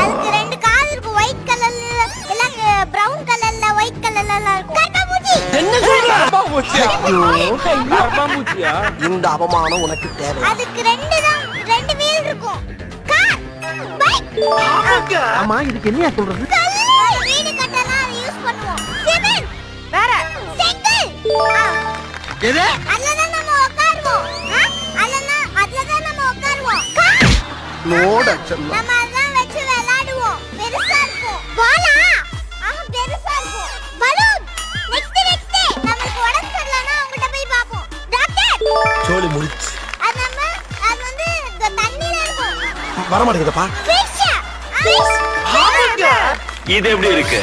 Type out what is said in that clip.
அதுக்கு ரெண்டு கால் இருக்கும், ஒயிட் கலர்ல எல்லாம் பிரவுன் கலர்ல ஒயிட் கலர்ல எல்லாம் இருக்கும். கர்ப்பாம்பூச்சி. என்ன சொல்ற? கர்ப்பாம்பூச்சியா? இந்த அவமானம் உனக்கு தேவை. அதுக்கு ரெண்டு வீல் இருக்கும். Car, bike. ஆமா, இதுக்கு என்னையா சொல்றது? வீடு கட்டலாம் அதை யூஸ் பண்ணுவோம். சிமெண்ட். வேற செங்கல். எது? அதுலதான் நம்ம உட்காருவோம். அதுலதான் நம்ம உட்காருவோம். கார். நோட செல்லம். நம்ம அதான் வச்சு விளையாடுவோம். பெருசா இருக்கும். பாலா? ஆமா, பெருசா இருக்கும். பலூன். நெக்ஸ்ட் நமக்கு உடம்பு சரியில்லைன்னா அவங்ககிட்ட போய் பார்ப்போம். டாக்டர். சோலி முடிச்சு. அது வந்து தண்ணில இருக்கும். வர மாட்டேங்குதப்பா. ஃபிஷ். இது எப்படி இருக்கு?